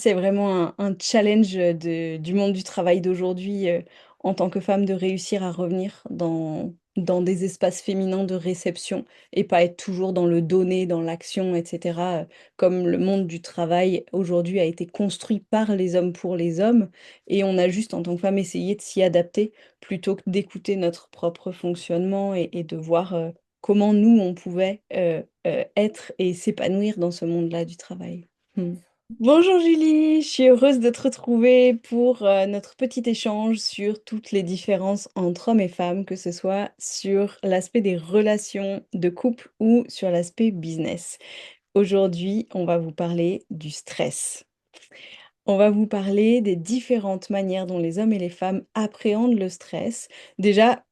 C'est vraiment un challenge du monde du travail d'aujourd'hui en tant que femme de réussir à revenir dans des espaces féminins de réception et pas être toujours dans le donner, dans l'action, etc. Comme le monde du travail aujourd'hui a été construit par les hommes pour les hommes et on a juste en tant que femme essayé de s'y adapter plutôt que d'écouter notre propre fonctionnement et de voir comment nous on pouvait être et s'épanouir dans ce monde-là du travail. Hmm. Bonjour Julie, je suis heureuse de te retrouver pour notre petit échange sur toutes les différences entre hommes et femmes, que ce soit sur l'aspect des relations de couple ou sur l'aspect business. Aujourd'hui, on va vous parler du stress. On va vous parler des différentes manières dont les hommes et les femmes appréhendent le stress. Déjà,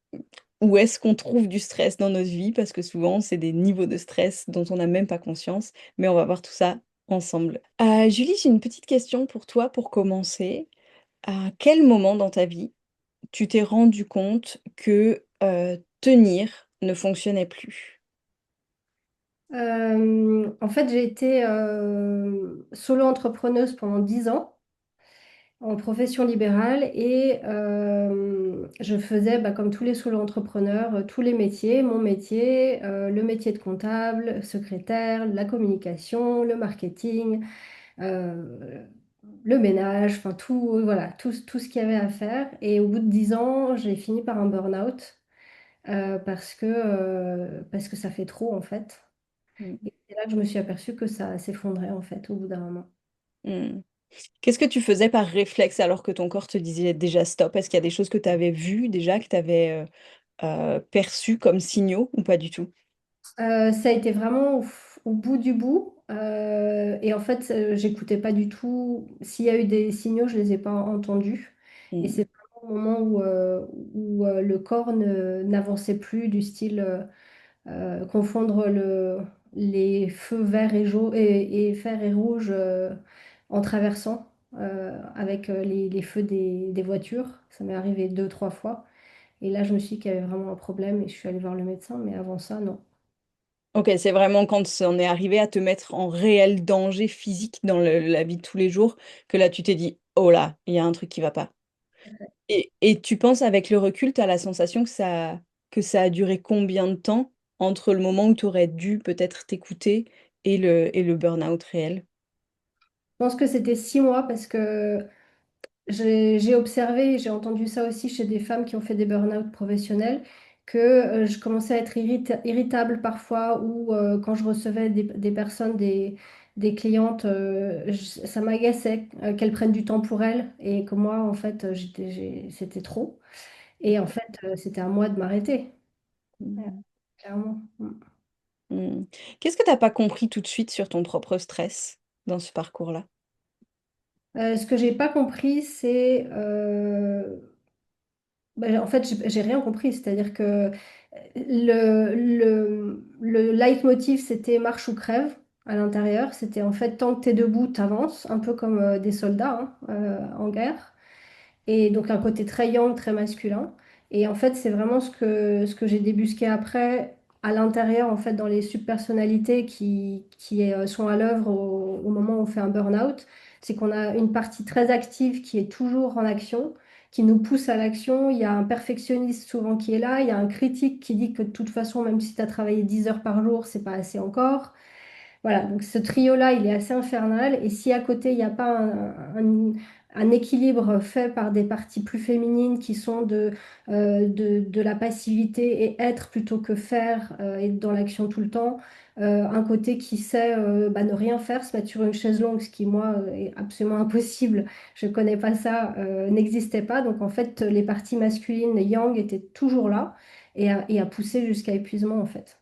où est-ce qu'on trouve du stress dans notre vie? Parce que souvent, c'est des niveaux de stress dont on n'a même pas conscience. Mais on va voir tout ça ensemble. Julie, j'ai une petite question pour toi pour commencer. À quel moment dans ta vie tu t'es rendu compte que tenir ne fonctionnait plus? En fait, j'ai été solo-entrepreneuse pendant 10 ans en profession libérale et je faisais, comme tous les solo-entrepreneurs, tous les métiers, mon métier, le métier de comptable, secrétaire, la communication, le marketing, euh, le ménage, enfin tout, voilà, tout ce qu'il y avait à faire. Et au bout de 10 ans, j'ai fini par un burn-out parce que ça fait trop en fait. Mm. Et c'est là que je me suis aperçue que ça s'effondrait en fait au bout d'un moment. Mm. Qu'est-ce que tu faisais par réflexe alors que ton corps te disait déjà stop? Est-ce qu'il y a des choses que tu avais vues déjà, que tu avais perçues comme signaux ou pas du tout? Ça a été vraiment au bout du bout. Et en fait, j'écoutais pas du tout. S'il y a eu des signaux, je les ai pas entendus. Et Mm. c'est vraiment au moment où le corps n'avançait plus, du style confondre les feux verts et verts et rouges en traversant avec les feux des voitures. Ça m'est arrivé deux, trois fois. Et là, je me suis dit qu'il y avait vraiment un problème et je suis allée voir le médecin. Mais avant ça, non. Ok, c'est vraiment quand on est arrivé à te mettre en réel danger physique dans la vie de tous les jours que là tu t'es dit, oh là, il y a un truc qui va pas. Et tu penses avec le recul, tu as la sensation que ça a duré combien de temps entre le moment où tu aurais dû peut-être t'écouter et le burn-out réel? Je pense que c'était 6 mois parce que j'ai observé, et j'ai entendu ça aussi chez des femmes qui ont fait des burn-out professionnels, que je commençais à être irritable parfois ou quand je recevais des personnes, des clientes, ça m'agaçait qu'elles prennent du temps pour elles et que moi, en fait, c'était trop. Et en fait, c'était à moi de m'arrêter. Ouais, Mm. clairement. Mm. Qu'est-ce que tu n'as pas compris tout de suite sur ton propre stress dans ce parcours-là? Ce que j'ai pas compris, c'est en fait, j'ai rien compris. C'est-à-dire que le leitmotiv, c'était marche ou crève à l'intérieur. C'était en fait, tant que tu es debout, tu avances, un peu comme des soldats hein, en guerre. Et donc un côté très yang, très masculin. Et en fait, c'est vraiment ce que j'ai débusqué après, à l'intérieur, en fait, dans les subpersonnalités qui sont à l'œuvre au moment où on fait un burn-out. C'est qu'on a une partie très active qui est toujours en action, qui nous pousse à l'action. Il y a un perfectionniste souvent qui est là. Il y a un critique qui dit que de toute façon, même si tu as travaillé 10 heures par jour, c'est pas assez encore. Voilà, donc ce trio-là, il est assez infernal. Et si à côté, il n'y a pas un équilibre fait par des parties plus féminines qui sont de la passivité et être plutôt que faire, être dans l'action tout le temps, un côté qui sait ne rien faire, se mettre sur une chaise longue, ce qui, moi, est absolument impossible, je ne connais pas ça, n'existait pas. Donc en fait, les parties masculines, les yang, étaient toujours là et à pousser jusqu'à épuisement, en fait.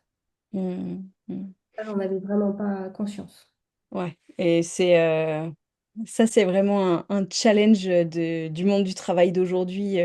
Mm. Mm. Ça, j'en avais vraiment pas conscience. Ouais, et ça, c'est vraiment un challenge du monde du travail d'aujourd'hui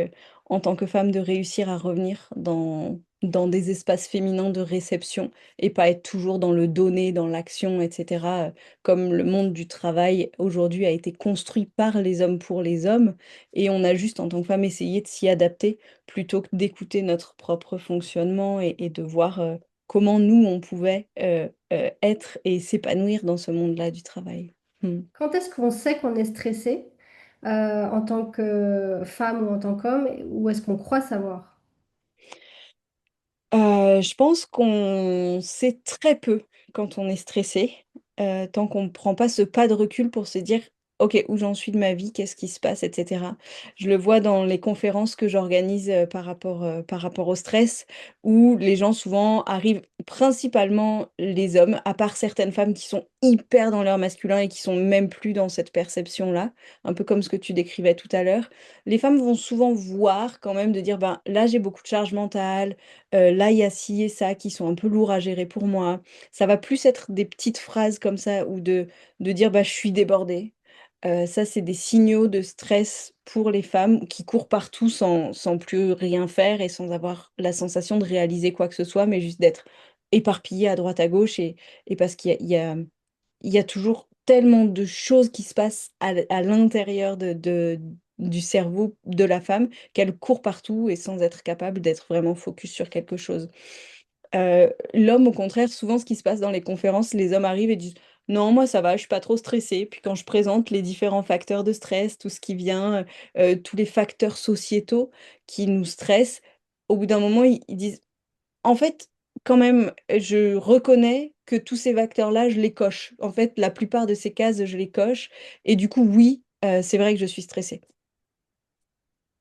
en tant que femme de réussir à revenir dans des espaces féminins de réception et pas être toujours dans le donner, dans l'action, etc. Comme le monde du travail aujourd'hui a été construit par les hommes pour les hommes et on a juste en tant que femme essayé de s'y adapter plutôt que d'écouter notre propre fonctionnement et de voir comment nous, on pouvait être et s'épanouir dans ce monde-là du travail. Mm. Quand est-ce qu'on sait qu'on est stressé en tant que femme ou en tant qu'homme, ou est-ce qu'on croit savoir? Je pense qu'on sait très peu quand on est stressé, tant qu'on ne prend pas ce pas de recul pour se dire: «OK, où j'en suis de ma vie? Qu'est-ce qui se passe?» et cetera. Je le vois dans les conférences que j'organise, par rapport au stress, où les gens souvent arrivent principalement les hommes, à part certaines femmes qui sont hyper dans leur masculin et qui sont même plus dans cette perception-là, un peu comme ce que tu décrivais tout à l'heure. Les femmes vont souvent voir quand même de dire: «Ben, là, j'ai beaucoup de charge mentale, là, il y a ci et ça qui sont un peu lourds à gérer pour moi. Ça va plus être des petites phrases comme ça ou de dire: «Bah, je suis débordée». Ça, c'est des signaux de stress pour les femmes qui courent partout sans plus rien faire et sans avoir la sensation de réaliser quoi que ce soit, mais juste d'être éparpillées à droite à gauche et parce qu'il y a toujours tellement de choses qui se passent à l'intérieur du cerveau de la femme qu'elle court partout et sans être capable d'être vraiment focus sur quelque chose. L'homme, au contraire, souvent, ce qui se passe dans les conférences, les hommes arrivent et disent: «Non, moi ça va, je suis pas trop stressé». Puis quand je présente les différents facteurs de stress, tout ce qui vient, tous les facteurs sociétaux qui nous stressent, au bout d'un moment, ils disent: «En fait, quand même, je reconnais que tous ces facteurs-là, je les coche. En fait, la plupart de ces cases, je les coche et du coup, oui, c'est vrai que je suis stressée».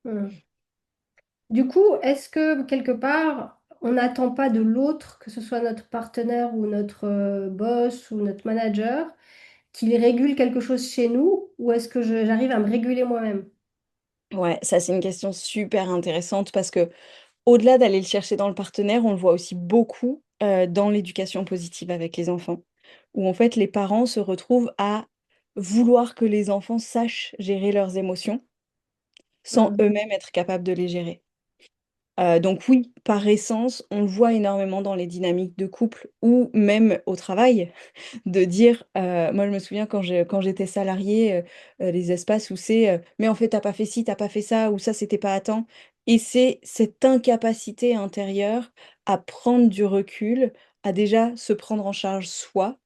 Hmm. Du coup, est-ce que quelque part, on n'attend pas de l'autre, que ce soit notre partenaire ou notre boss ou notre manager, qu'il régule quelque chose chez nous, ou est-ce que j'arrive à me réguler moi-même? Ouais, ça, c'est une question super intéressante parce que au-delà d'aller le chercher dans le partenaire, on le voit aussi beaucoup, dans l'éducation positive avec les enfants, où en fait les parents se retrouvent à vouloir que les enfants sachent gérer leurs émotions, sans Hmm. eux-mêmes être capables de les gérer. Donc oui, par essence, on le voit énormément dans les dynamiques de couple ou même au travail, de dire, moi je me souviens quand j'étais salariée, les espaces où c'est, «Mais en fait, t'as pas fait ci, t'as pas fait ça» ou «Ça, c'était pas à temps» et c'est cette incapacité intérieure à prendre du recul, à déjà se prendre en charge soi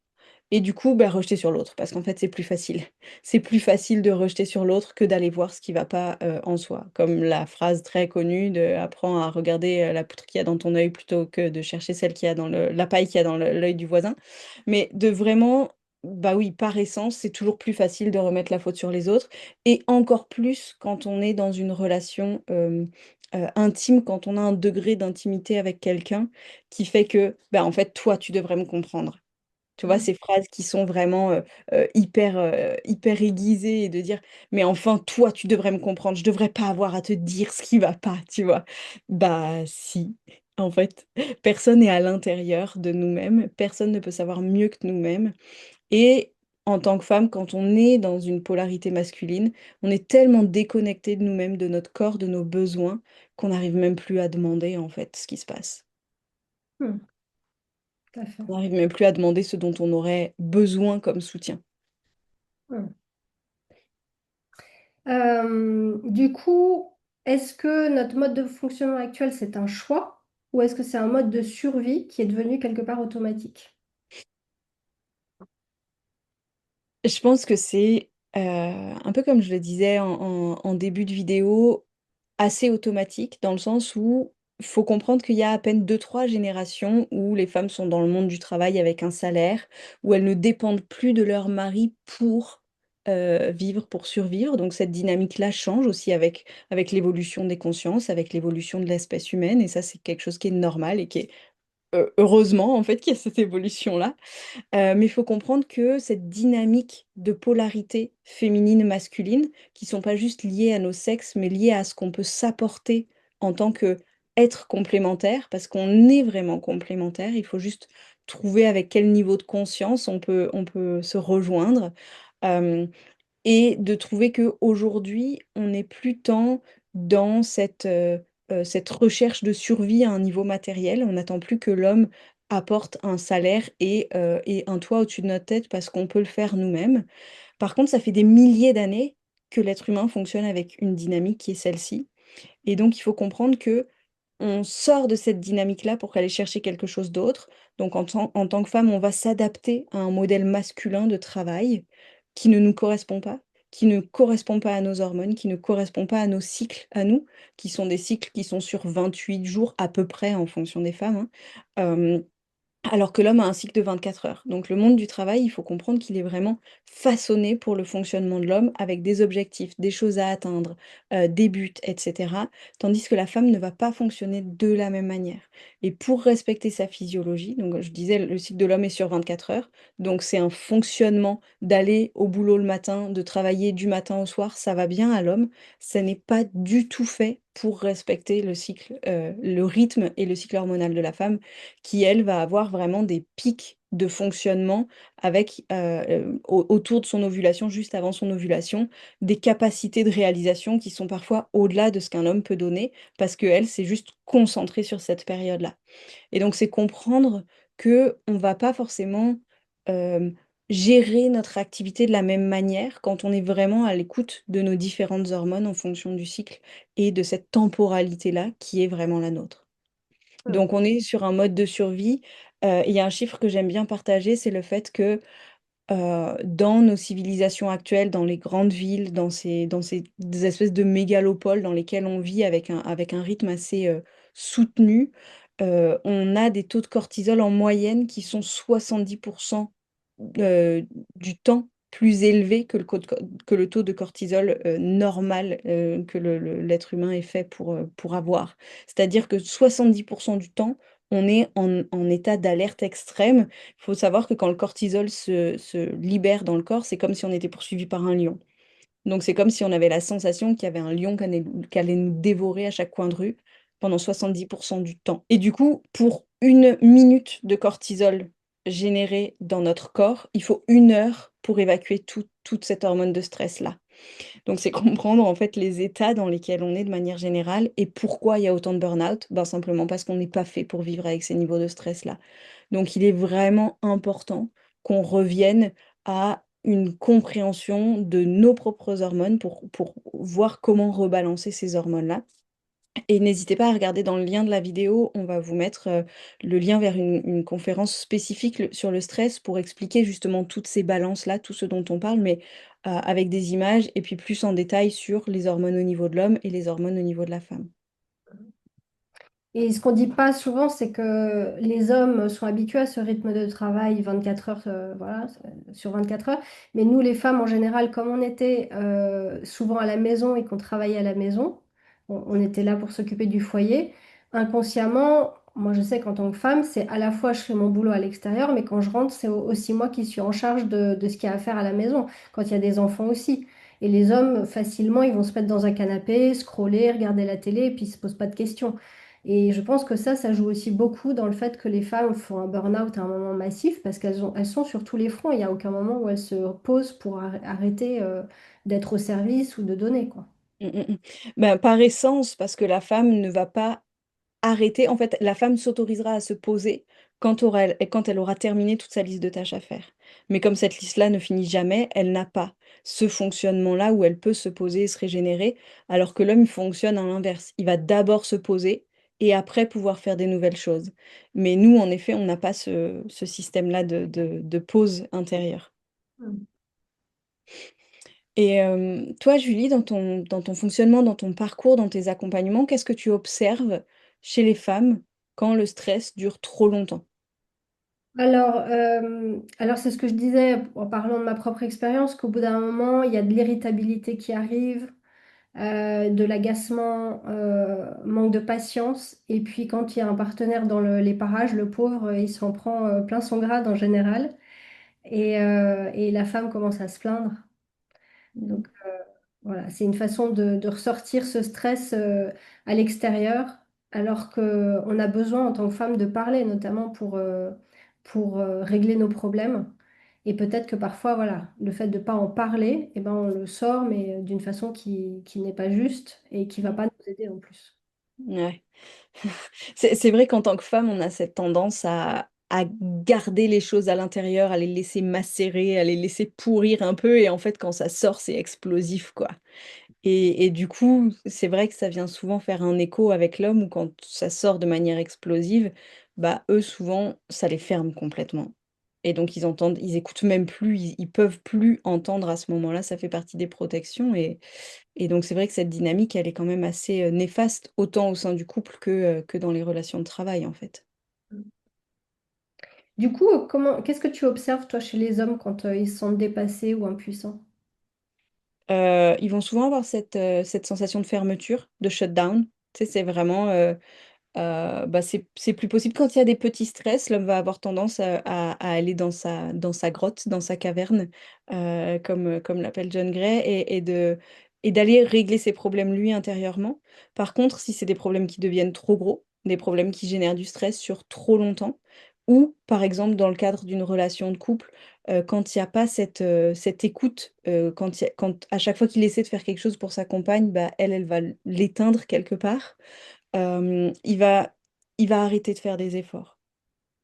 et du coup, bah, rejeter sur l'autre parce qu'en fait, c'est plus facile. C'est plus facile de rejeter sur l'autre que d'aller voir ce qui va pas, en soi. Comme la phrase très connue de: «Apprends à regarder, la poutre qu'il y a dans ton œil plutôt que de chercher celle qu'il y a dans le la paille qu'il y a dans l'œil du voisin». Mais de vraiment bah, oui, par essence, c'est toujours plus facile de remettre la faute sur les autres et encore plus quand on est dans une relation, intime, quand on a un degré d'intimité avec quelqu'un qui fait que, bah, en fait, toi, tu devrais me comprendre. Tu vois, Hmm. ces phrases qui sont vraiment, hyper aiguisées et de dire: «Mais enfin, toi, tu devrais me comprendre, je devrais pas avoir à te dire ce qui va pas», tu vois? Bah si, en fait, personne n'est à l'intérieur de nous-mêmes, personne ne peut savoir mieux que nous-mêmes et en tant que femme, quand on est dans une polarité masculine, on est tellement déconnecté de nous-mêmes, de notre corps, de nos besoins, qu'on n'arrive même plus à demander, en fait, ce qui se passe. Hmm. Tout à fait. On n'arrive même plus à demander ce dont on aurait besoin comme soutien. Hmm. Du coup, est-ce que notre mode de fonctionnement actuel, c'est un choix ou est-ce que c'est un mode de survie qui est devenu quelque part automatique? Je pense que c'est, un peu comme je le disais en début de vidéo, assez automatique dans le sens où il faut comprendre qu'il y a à peine deux trois générations où les femmes sont dans le monde du travail avec un salaire, où elles ne dépendent plus de leur mari pour, vivre, pour survivre. Donc cette dynamique-là change aussi avec l'évolution des consciences, avec l'évolution de l'espèce humaine et ça, c'est quelque chose qui est normal et qui est, heureusement en fait qu'il y a cette évolution-là. Mais il faut comprendre que cette dynamique de polarité féminine-masculine, qui sont pas juste liées à nos sexes, mais liées à ce qu'on peut s'apporter en tant qu'être complémentaire, parce qu'on est vraiment complémentaires. Il faut juste trouver avec quel niveau de conscience on peut se rejoindre. Hem et de trouver qu'aujourd'hui, on n'est plus tant dans cette recherche de survie à un niveau matériel. On n'attend plus que l'homme apporte un salaire et un toit au-dessus de notre tête parce qu'on peut le faire nous-mêmes. Par contre, ça fait des milliers d'années que l'être humain fonctionne avec une dynamique qui est celle-ci et donc il faut comprendre que on sort de cette dynamique-là pour aller chercher quelque chose d'autre. Donc en tant que femme, on va s'adapter à un modèle masculin de travail qui ne nous correspond pas, qui ne correspond pas à nos hormones, qui ne correspond pas à nos cycles, à nous, qui sont des cycles qui sont sur 28 jours à peu près en fonction des femmes, hein. Euh, alors que l'homme a un cycle de 24 heures. Donc le monde du travail, il faut comprendre qu'il est vraiment façonné pour le fonctionnement de l'homme avec des objectifs, des choses à atteindre, des buts, etc. Tandis que la femme ne va pas fonctionner de la même manière. Et pour respecter sa physiologie, donc je disais, le cycle de l'homme est sur 24 heures, donc c'est un fonctionnement d'aller au boulot le matin, de travailler du matin au soir, ça va bien à l'homme. Ça n'est pas du tout fait pour respecter le cycle, le rythme et le cycle hormonal de la femme qui, elle, va avoir vraiment des pics de fonctionnement avec, autour de son ovulation, juste avant son ovulation, des capacités de réalisation qui sont parfois au-delà de ce qu'un homme peut donner, parce que elle, c'est juste concentrée sur cette période-là. Et donc, c'est comprendre que on va pas forcément euh, gérer notre activité de la même manière quand on est vraiment à l'écoute de nos différentes hormones en fonction du cycle et de cette temporalité-là qui est vraiment la nôtre. Hmm. Donc, on est sur un mode de survie. Il y a un chiffre que j'aime bien partager, c'est le fait que dans nos civilisations actuelles, dans les grandes villes, dans ces des espèces de mégalopoles dans lesquelles on vit avec un rythme assez soutenu, on a des taux de cortisol en moyenne qui sont 70% euh, du temps plus élevés que le taux de cortisol normal que l'être humain est fait pour avoir. C'est-à-dire que 70% du temps, on est en état d'alerte extrême. Il faut savoir que quand le cortisol se libère dans le corps, c'est comme si on était poursuivi par un lion. Donc c'est comme si on avait la sensation qu'il y avait un lion qui allait nous dévorer à chaque coin de rue pendant 70% du temps. Et du coup, pour 1 minute de cortisol généré dans notre corps, il faut 1 heure pour évacuer toute cette hormone de stress-là. Donc c'est comprendre en fait les états dans lesquels on est de manière générale et pourquoi il y a autant de burn-out. Ben, simplement parce qu'on n'est pas fait pour vivre avec ces niveaux de stress-là. Donc, il est vraiment important qu'on revienne à une compréhension de nos propres hormones pour voir comment rebalancer ces hormones-là. Et n'hésitez pas à regarder dans le lien de la vidéo, on va vous mettre le lien vers une conférence spécifique sur le stress pour expliquer justement toutes ces balances-là, tout ce dont on parle, mais avec des images et puis plus en détail sur les hormones au niveau de l'homme et les hormones au niveau de la femme. Et ce qu'on dit pas souvent, c'est que les hommes sont habitués à ce rythme de travail 24 heures, voilà, sur 24 heures. Mais nous, les femmes, en général, comme on était souvent à la maison et qu'on travaillait à la maison, on était là pour s'occuper du foyer. Inconsciemment, moi, je sais qu'en tant que femme, c'est à la fois je fais mon boulot à l'extérieur, mais quand je rentre, c'est aussi moi qui suis en charge de ce qu'il y a à faire à la maison, quand il y a des enfants aussi. Et les hommes, facilement, ils vont se mettre dans un canapé, scroller, regarder la télé, et puis ils se posent pas de questions. Et je pense que ça joue aussi beaucoup dans le fait que les femmes font un burn-out à un moment massif parce elles sont sur tous les fronts. Il n'y a aucun moment où elles se posent pour arrêter d'être au service ou de donner, quoi. Mm, mm, mm. Ben, par essence, parce que la femme ne va pas arrêter. En fait, la femme s'autorisera à se poser quand elle aura terminé toute sa liste de tâches à faire. Mais comme cette liste-là ne finit jamais, elle n'a pas ce fonctionnement-là où elle peut se poser et se régénérer, alors que l'homme fonctionne à l'inverse. Il va d'abord se poser et après pouvoir faire des nouvelles choses. Mais nous, en effet, on n'a pas ce système-là de pause intérieure. Mm. Et toi, Julie, dans ton fonctionnement, dans ton parcours, dans tes accompagnements, qu'est-ce que tu observes chez les femmes quand le stress dure trop longtemps? Alors c'est ce que je disais en parlant de ma propre expérience, qu'au bout d'un moment, il y a de l'irritabilité qui arrive, de l'agacement, manque de patience. Et puis quand il y a un partenaire dans les parages, le pauvre, il s'en prend plein son grade en général. Et la femme commence à se plaindre. Donc voilà, c'est une façon de ressortir ce stress à l'extérieur, alors qu'on a besoin en tant que femme de parler, notamment pour régler nos problèmes. Et peut-être que parfois, voilà, le fait de ne pas en parler, eh ben, on le sort, mais d'une façon qui n'est pas juste et qui ne va pas nous aider en plus. Ouais. C'est vrai qu'en tant que femme, on a cette tendance à garder les choses à l'intérieur, à les laisser macérer, à les laisser pourrir un peu. Et en fait, quand ça sort, c'est explosif, quoi. Et du coup, c'est vrai que ça vient souvent faire un écho avec l'homme où quand ça sort de manière explosive, bah eux, souvent, ça les ferme complètement. Et donc ils entendent, ils écoutent même plus, ils peuvent plus entendre à ce moment-là. Ça fait partie des protections. Et donc c'est vrai que cette dynamique, elle est quand même assez néfaste, autant au sein du couple que dans les relations de travail, en fait. Du coup, qu'est-ce que tu observes, toi, chez les hommes quand ils se sentent dépassés ou impuissants? Ils vont souvent avoir cette sensation de fermeture, de shutdown. Tu sais, c'est vraiment, bah, c'est plus possible quand il y a des petits stress. L'homme va avoir tendance à aller dans sa grotte, dans sa caverne, comme l'appelle John Gray, et d'aller régler ses problèmes lui intérieurement. Par contre, si c'est des problèmes qui deviennent trop gros, des problèmes qui génèrent du stress sur trop longtemps, ou par exemple dans le cadre d'une relation de couple, quand il n'y a pas cette écoute, quand à chaque fois qu'il essaie de faire quelque chose pour sa compagne, bah, elle va l'éteindre quelque part. Il va arrêter de faire des efforts.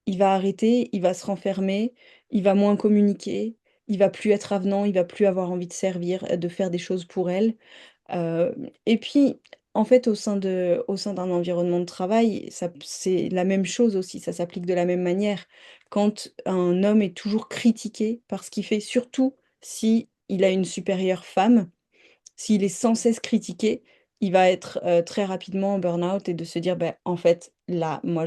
Il va arrêter, il va se renfermer, il va moins communiquer, il va plus être avenant, il va plus avoir envie de servir, de faire des choses pour elle. Et puis, en fait, au sein d'un environnement de travail, c'est la même chose aussi, ça s'applique de la même manière. Quand un homme est toujours critiqué par ce qu'il fait, surtout si il a une supérieure femme, s'il est sans cesse critiqué, il va être très rapidement en burn-out et de se dire, ben, en fait, là, moi,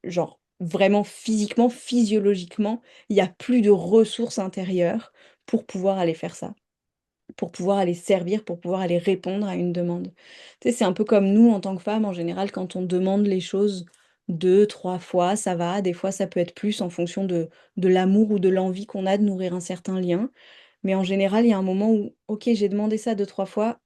genre, vraiment physiquement, physiologiquement, il n'y a plus de ressources intérieures pour pouvoir aller faire ça, pour pouvoir aller servir, pour pouvoir aller répondre à une demande. Tu sais, c'est un peu comme nous, en tant que femmes, en général, quand on demande les choses 2, 3 fois, ça va. Des fois, ça peut être plus en fonction de l'amour ou de l'envie qu'on a de nourrir un certain lien. Mais en général, il y a un moment où, ok, j'ai demandé ça 2, 3 fois,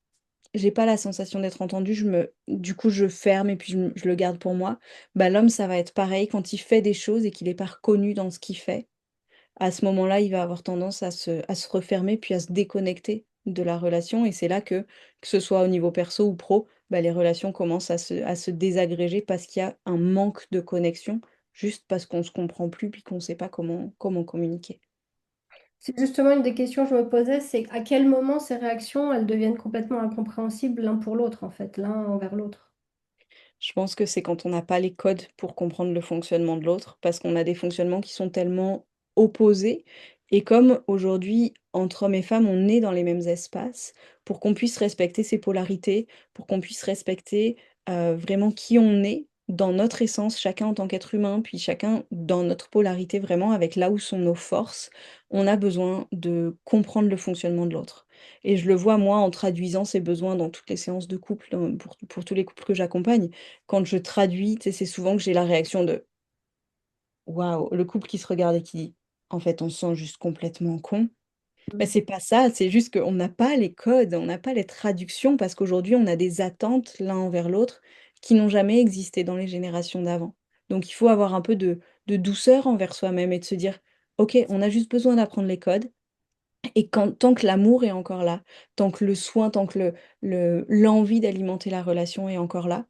j'ai pas la sensation d'être entendue, du coup, je ferme et puis je le garde pour moi. Bah, l'homme, ça va être pareil quand il fait des choses et qu'il n'est pas reconnu dans ce qu'il fait. À ce moment-là, il va avoir tendance à se refermer puis à se déconnecter de la relation. Et c'est là que ce soit au niveau perso ou pro, bah, les relations commencent à se désagréger parce qu'il y a un manque de connexion, juste parce qu'on se comprend plus puis qu'on ne sait pas comment communiquer. C'est justement une des questions que je me posais, c'est à quel moment ces réactions, elles deviennent complètement incompréhensibles l'un pour l'autre, en fait, l'un envers l'autre. Je pense que c'est quand on n'a pas les codes pour comprendre le fonctionnement de l'autre, parce qu'on a des fonctionnements qui sont tellement opposés. Et comme aujourd'hui, entre hommes et femmes, on est dans les mêmes espaces, pour qu'on puisse respecter ces polarités, pour qu'on puisse respecter vraiment qui on est dans notre essence, chacun en tant qu'être humain, puis chacun dans notre polarité, vraiment avec là où sont nos forces, on a besoin de comprendre le fonctionnement de l'autre. Et je le vois, moi, en traduisant ces besoins dans toutes les séances de couple, pour tous les couples que j'accompagne. Quand je traduis, tu sais, c'est souvent que j'ai la réaction de waouh, le couple qui se regarde et qui dit en fait, on se sent juste complètement con. Ben, Mm. c'est pas ça, c'est juste qu'on n'a pas les codes, on n'a pas les traductions parce qu'aujourd'hui, on a des attentes l'un envers l'autre qui n'ont jamais existé dans les générations d'avant. Donc, il faut avoir un peu de douceur envers soi-même et de se dire, OK, on a juste besoin d'apprendre les codes. Et tant que l'amour est encore là, tant que le soin, tant que l'envie d'alimenter la relation est encore là,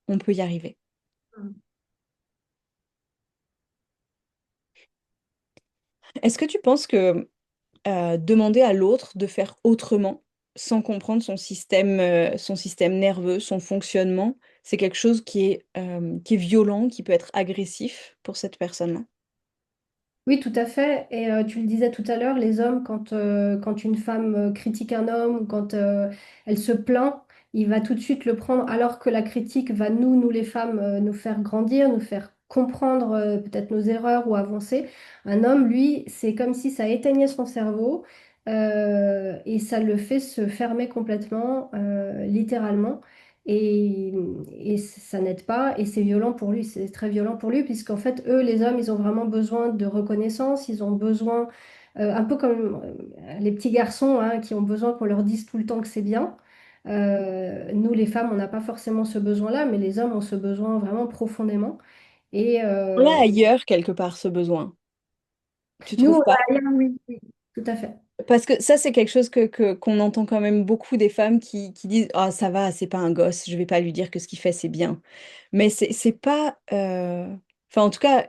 on peut y arriver. Est-ce que tu penses que demander à l'autre de faire autrement, sans comprendre son système nerveux, son fonctionnement, c'est quelque chose qui est violent, qui peut être agressif pour cette personne-là? Oui, tout à fait. Et tu le disais tout à l'heure, les hommes, quand une femme critique un homme ou quand elle se plaint, il va tout de suite le prendre, alors que la critique va nous les femmes, nous faire grandir, nous faire comprendre peut-être nos erreurs ou avancer. Un homme, lui, c'est comme si ça éteignait son cerveau et ça le fait se fermer complètement, littéralement. Et, et ça n'aide pas et c'est violent pour lui, c'est très violent pour lui puisqu'en fait, eux, les hommes, ils ont vraiment besoin de reconnaissance, ils ont besoin, un peu comme les petits garçons hein, qui ont besoin qu'on leur dise tout le temps que c'est bien. Nous, les femmes, on n'a pas forcément ce besoin-là, mais les hommes ont ce besoin vraiment profondément. Et On l'a ailleurs, quelque part, ce besoin. Tu nous, on trouves pas? a rien, oui, oui, tout à fait. Parce que ça, c'est quelque chose qu'on entend quand même beaucoup des femmes qui disent, ah, ça va, c'est pas un gosse, je vais pas lui dire que ce qu'il fait, c'est bien. Mais c'est pas. Enfin, en tout cas,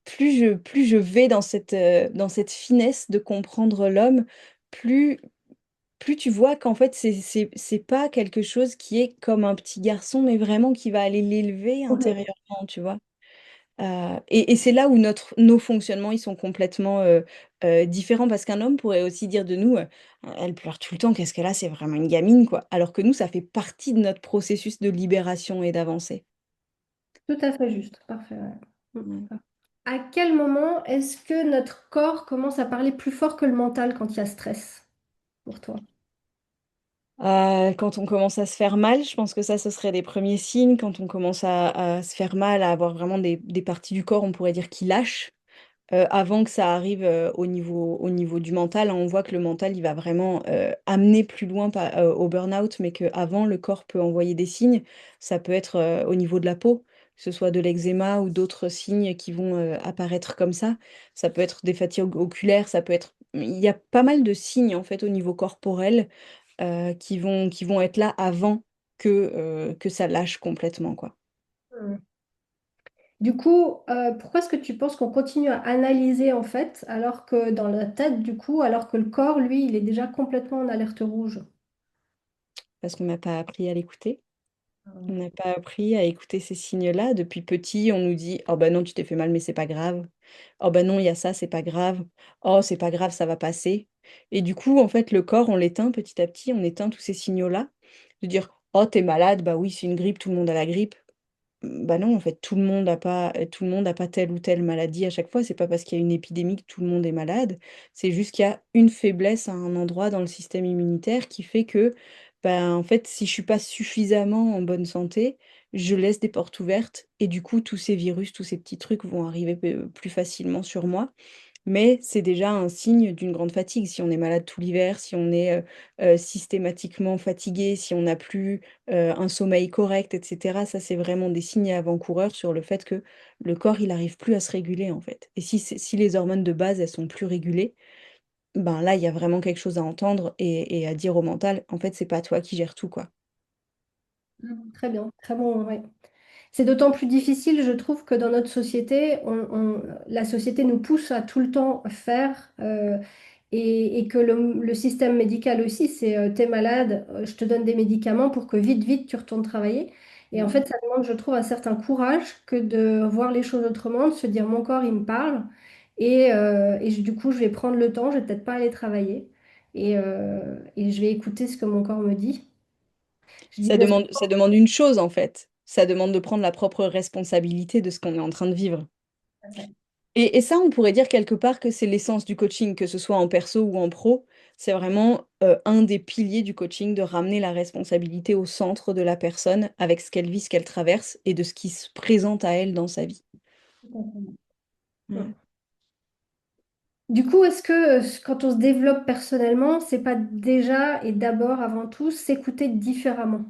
plus je vais dans cette finesse de comprendre l'homme, plus, plus tu vois qu'en fait, c'est pas quelque chose qui est comme un petit garçon, mais vraiment qui va aller l'élever Complètement. intérieurement, tu vois. Et c'est là où nos fonctionnements ils sont complètement différents parce qu'un homme pourrait aussi dire de nous, elle pleure tout le temps, qu'est-ce qu'elle a, c'est vraiment une gamine, quoi. Alors que nous, ça fait partie de notre processus de libération et d'avancée. Tout à fait juste. Parfait. Ouais. Ouais. À quel moment est-ce que notre corps commence à parler plus fort que le mental quand il y a stress pour toi? Quand on commence à se faire mal, je pense que ça, ce serait les premiers signes. Quand on commence à se faire mal, à avoir vraiment des parties du corps, on pourrait dire, qui lâchent. Avant que ça arrive au niveau du mental, hein, on voit que le mental, il va vraiment amener plus loin au burn-out, mais qu'avant, le corps peut envoyer des signes. Ça peut être au niveau de la peau, que ce soit de l'eczéma ou d'autres signes qui vont apparaître comme ça. Ça peut être des fatigues oculaires, ça peut être... Il y a pas mal de signes, en fait, au niveau corporel qui vont être là avant que ça lâche complètement, quoi. Hmm. Du coup, pourquoi est-ce que tu penses qu'on continue à analyser en fait, alors que dans la tête, du coup, alors que le corps, lui, il est déjà complètement en alerte rouge? Parce qu'on n'a pas appris à l'écouter. On n'a pas appris à écouter ces signes-là. Depuis petit, on nous dit: «Oh bah non, tu t'es fait mal, mais c'est pas grave. Oh bah non, il y a ça, c'est pas grave. Oh, c'est pas grave, ça va passer». Et du coup, en fait, le corps, on l'éteint petit à petit, on éteint tous ces signaux-là. De dire: «Oh, t'es malade, bah oui, c'est une grippe, tout le monde a la grippe». Bah non, en fait, tout le monde a pas telle ou telle maladie à chaque fois. C'est pas parce qu'il y a une épidémie que tout le monde est malade. C'est juste qu'il y a une faiblesse à un endroit dans le système immunitaire qui fait que, ben, en fait, si je suis pas suffisamment en bonne santé, je laisse des portes ouvertes et du coup, tous ces virus, tous ces petits trucs vont arriver plus facilement sur moi. Mais c'est déjà un signe d'une grande fatigue. Si on est malade tout l'hiver, si on est systématiquement fatigué, si on n'a plus un sommeil correct, etc., ça, c'est vraiment des signes avant-coureurs sur le fait que le corps, il n'arrive plus à se réguler, en fait. Et si les hormones de base, elles sont plus régulées, ben là, il y a vraiment quelque chose à entendre et à dire au mental, en fait, c'est pas toi qui gères tout, quoi. Très bien, très bon, ouais. C'est d'autant plus difficile, je trouve, que dans notre société, la société nous pousse à tout le temps faire, et que le système médical aussi, c'est t'es malade, je te donne des médicaments pour que vite, vite, tu retournes travailler. Et en Mm. fait, ça demande, je trouve, un certain courage que de voir les choses autrement, de se dire mon corps, il me parle, du coup, je vais prendre le temps, je vais peut-être pas aller travailler, et je vais écouter ce que mon corps me dit. Je dis parce que Ça demande une chose, en fait. Ça demande de prendre la propre responsabilité de ce qu'on est en train de vivre. Et ça, on pourrait dire quelque part que c'est l'essence du coaching, que ce soit en perso ou en pro. C'est vraiment un des piliers du coaching de ramener la responsabilité au centre de la personne avec ce qu'elle vit, ce qu'elle traverse et de ce qui se présente à elle dans sa vie. Ouais. Du coup, est-ce que quand on se développe personnellement, c'est pas déjà et d'abord, avant tout, s'écouter différemment?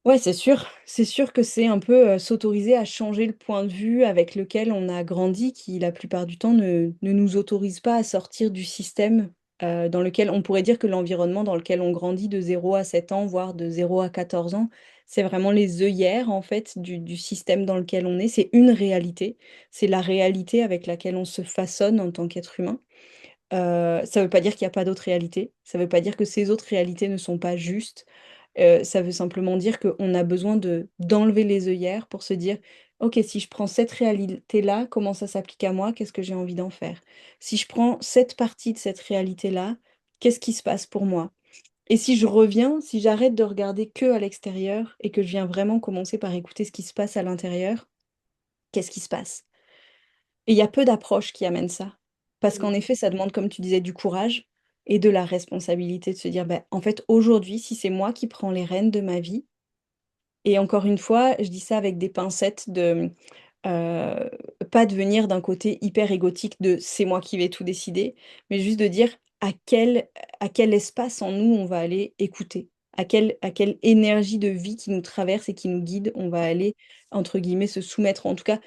Ouais, c'est sûr. C'est sûr que c'est un peu s'autoriser à changer le point de vue avec lequel on a grandi, qui la plupart du temps ne nous autorise pas à sortir du système dans lequel on pourrait dire que l'environnement dans lequel on grandit de 0 à 7 ans, voire de 0 à 14 ans, c'est vraiment les œillères en fait du système dans lequel on est. C'est une réalité. C'est la réalité avec laquelle on se façonne en tant qu'être humain. Ça ne veut pas dire qu'il n'y a pas d'autres réalités. Ça ne veut pas dire que ces autres réalités ne sont pas justes. Ça veut simplement dire qu'on a besoin d'enlever les œillères pour se dire, OK, si je prends cette réalité-là, comment ça s'applique à moi? Qu'est-ce que j'ai envie d'en faire? Si je prends cette partie de cette réalité-là, qu'est-ce qui se passe pour moi? Et si je reviens, si j'arrête de regarder que à l'extérieur et que je viens vraiment commencer par écouter ce qui se passe à l'intérieur, qu'est-ce qui se passe? Et il y a peu d'approches qui amènent ça. Parce qu'en effet, ça demande, comme tu disais, du courage et de la responsabilité de se dire, bah, en fait, aujourd'hui, si c'est moi qui prends les rênes de ma vie, et encore une fois, je dis ça avec des pincettes de euh, pas de venir d'un côté hyper égotique de c'est moi qui vais tout décider, mais juste de dire à quel espace en nous on va aller écouter, à quelle énergie de vie qui nous traverse et qui nous guide, on va aller, entre guillemets, se soumettre, en tout cas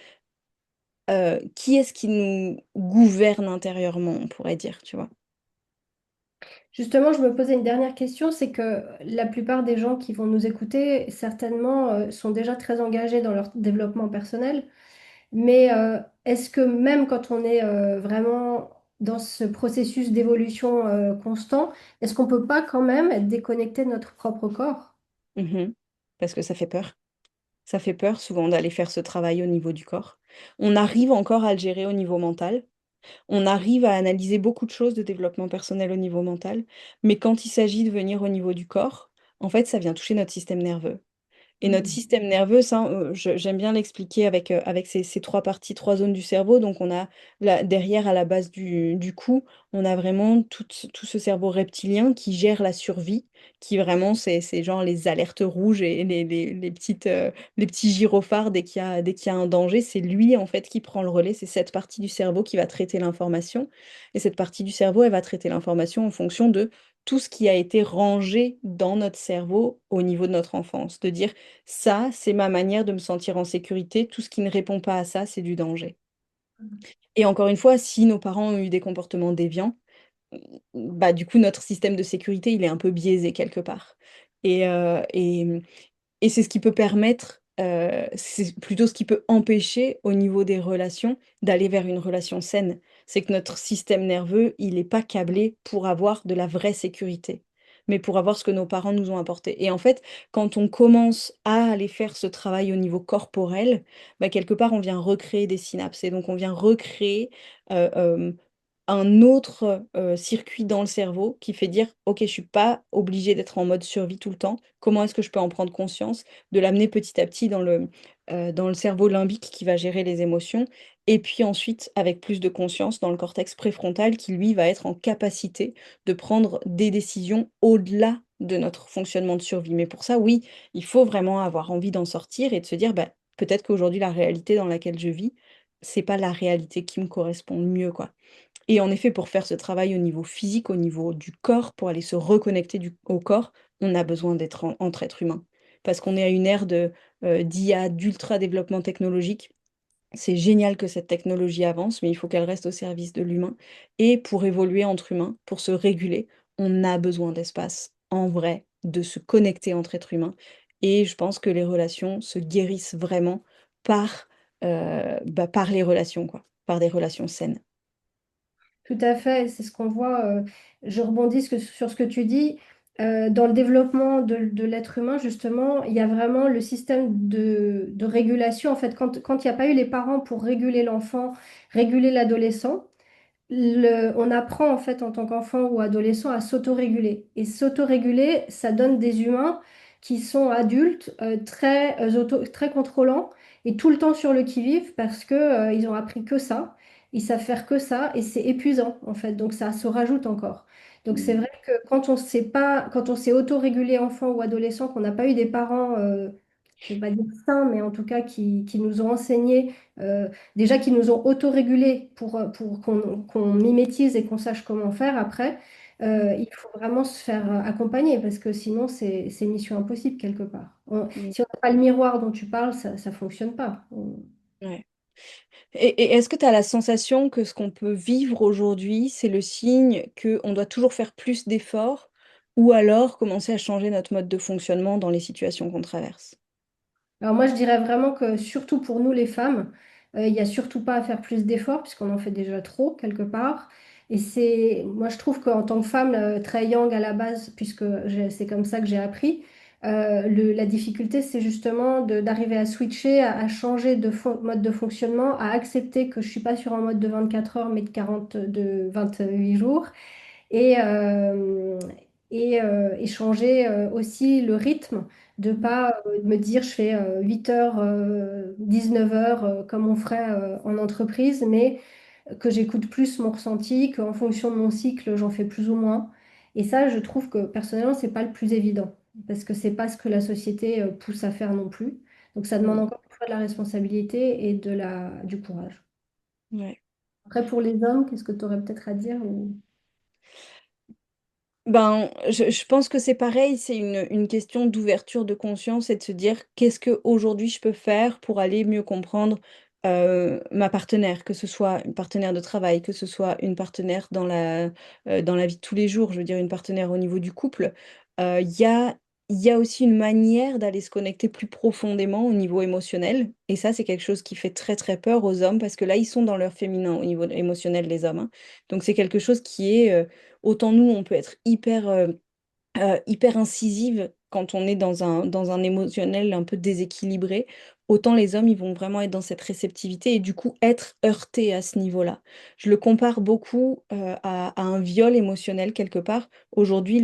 qui est-ce qui nous gouverne intérieurement, on pourrait dire, tu vois? Justement, je me posais une dernière question, c'est que la plupart des gens qui vont nous écouter, certainement, sont déjà très engagés dans leur développement personnel. Mais est-ce que même quand on est vraiment dans ce processus d'évolution constant, est-ce qu'on peut pas quand même être déconnecté de notre propre corps? Mhm. Parce que ça fait peur. Ça fait peur souvent d'aller faire ce travail au niveau du corps. On arrive encore à le gérer au niveau mental. On arrive à analyser beaucoup de choses de développement personnel au niveau mental. Mais quand il s'agit de venir au niveau du corps, en fait, ça vient toucher notre système nerveux. Et notre Mhm. système nerveux, ça, j'aime bien l'expliquer avec ces trois parties, trois zones du cerveau. Donc, on a derrière, à la base du cou, on a vraiment tout ce cerveau reptilien qui gère la survie, qui vraiment, c'est genre les alertes rouges et les petits gyrophares dès qu'il y a un danger. C'est lui, en fait, qui prend le relais. C'est cette partie du cerveau qui va traiter l'information. Et cette partie du cerveau, elle va traiter l'information en fonction de tout ce qui a été rangé dans notre cerveau au niveau de notre enfance. De dire, ça, c'est ma manière de me sentir en sécurité. Tout ce qui ne répond pas à ça, c'est du danger. Et encore une fois, si nos parents ont eu des comportements déviants, bah, du coup, notre système de sécurité, il est un peu biaisé quelque part. Et c'est ce qui peut permettre, c'est plutôt ce qui peut empêcher au niveau des relations d'aller vers une relation saine. C'est que notre système nerveux, il n'est pas câblé pour avoir de la vraie sécurité, mais pour avoir ce que nos parents nous ont apporté. Et en fait, quand on commence à aller faire ce travail au niveau corporel, bah, quelque part, on vient recréer des synapses. Et donc, on vient recréer euh, euh, un autre circuit dans le cerveau qui fait dire, OK, je suis pas obligée d'être en mode survie tout le temps. Comment est-ce que je peux en prendre conscience, de l'amener petit à petit dans le cerveau limbique qui va gérer les émotions, et puis ensuite, avec plus de conscience, dans le cortex préfrontal qui, lui, va être en capacité de prendre des décisions au-delà de notre fonctionnement de survie. Mais pour ça, oui, il faut vraiment avoir envie d'en sortir et de se dire, bah, peut-être qu'aujourd'hui, la réalité dans laquelle je vis, c'est pas la réalité qui me correspond le mieux, quoi. Et en effet, pour faire ce travail au niveau physique, au niveau du corps, pour aller se reconnecter au corps, on a besoin d'être entre êtres humains. Parce qu'on est à une ère d'IA, d'ultra développement technologique. C'est génial que cette technologie avance, mais il faut qu'elle reste au service de l'humain. Et pour évoluer entre humains, pour se réguler, on a besoin d'espace, en vrai, de se connecter entre êtres humains. Et je pense que les relations se guérissent vraiment par les relations, quoi, par des relations saines. Tout à fait, c'est ce qu'on voit. Je rebondis sur ce que tu dis. Dans le développement de l'être humain, justement, il y a vraiment le système de régulation. En fait, quand il n'y a pas eu les parents pour réguler l'enfant, réguler l'adolescent, on apprend en fait en tant qu'enfant ou adolescent à s'autoréguler. Et s'autoréguler, ça donne des humains qui sont adultes, très contrôlants et tout le temps sur le qui-vive parce que, ils ont appris que ça, ils savent faire que ça et c'est épuisant en fait. Donc ça se rajoute encore. Donc c'est Mm. vrai que quand on sait pas, quand on s'est autorégulé enfant ou adolescent, qu'on n'a pas eu des parents, je ne vais pas dire sains, mais en tout cas qui nous ont enseigné. Déjà qui nous ont autorégulés pour qu'on mimétise et qu'on sache comment faire après, il faut vraiment se faire accompagner parce que sinon c'est mission impossible quelque part. Mm. Si on n'a pas le miroir dont tu parles, ça ne fonctionne pas. Ouais. Et est-ce que tu as la sensation que ce qu'on peut vivre aujourd'hui, c'est le signe qu'on doit toujours faire plus d'efforts ou alors commencer à changer notre mode de fonctionnement dans les situations qu'on traverse? Alors moi je dirais vraiment que surtout pour nous les femmes, il n'y a surtout pas à faire plus d'efforts puisqu'on en fait déjà trop quelque part. Et moi je trouve qu'en tant que femme très young à la base, puisque c'est comme ça que j'ai appris, la difficulté c'est justement d'arriver à switcher, à changer mode de fonctionnement, à accepter que je suis pas sur un mode de 24 heures mais de 28 jours et, euh, et changer aussi le rythme, de pas me dire je fais 8 heures, 19 heures comme on ferait en entreprise, mais que j'écoute plus mon ressenti, qu'en fonction de mon cycle, j'en fais plus ou moins. Et ça, je trouve que personnellement, c'est pas le plus évident, parce que c'est pas ce que la société pousse à faire non plus. Donc ça demande Mm. encore une fois de la responsabilité et du courage. Ouais. Après, pour les hommes, qu'est-ce que tu aurais peut-être à dire Ben, je pense que c'est pareil, c'est une question d'ouverture de conscience et de se dire qu'est-ce que aujourd'hui je peux faire pour aller mieux comprendre ma partenaire, que ce soit une partenaire de travail, que ce soit une partenaire dans la vie de tous les jours, je veux dire une partenaire au niveau du couple. Il y a aussi une manière d'aller se connecter plus profondément au niveau émotionnel. Et ça, c'est quelque chose qui fait très très peur aux hommes parce que là, ils sont dans leur féminin au niveau émotionnel, les hommes, hein. Donc c'est quelque chose qui est autant nous, on peut être hyper incisive quand on est dans un émotionnel un peu déséquilibré, autant les hommes, ils vont vraiment être dans cette réceptivité et du coup être heurtés à ce niveau-là. Je le compare beaucoup à un viol émotionnel quelque part. Aujourd'hui,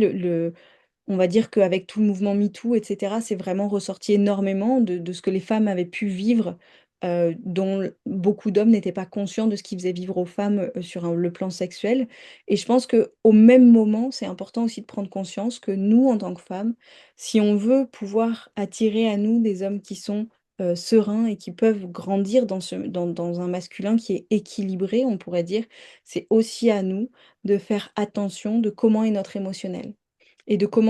on va dire qu'avec tout le mouvement MeToo, etc., c'est vraiment ressorti énormément de ce que les femmes avaient pu vivre, dont beaucoup d'hommes n'étaient pas conscients de ce qu'ils faisaient vivre aux femmes sur le plan sexuel. Et je pense qu'au même moment, c'est important aussi de prendre conscience que nous, en tant que femmes, si on veut pouvoir attirer à nous des hommes qui sont sereins et qui peuvent grandir dans un masculin qui est équilibré, on pourrait dire, c'est aussi à nous de faire attention de comment est notre émotionnel et de comment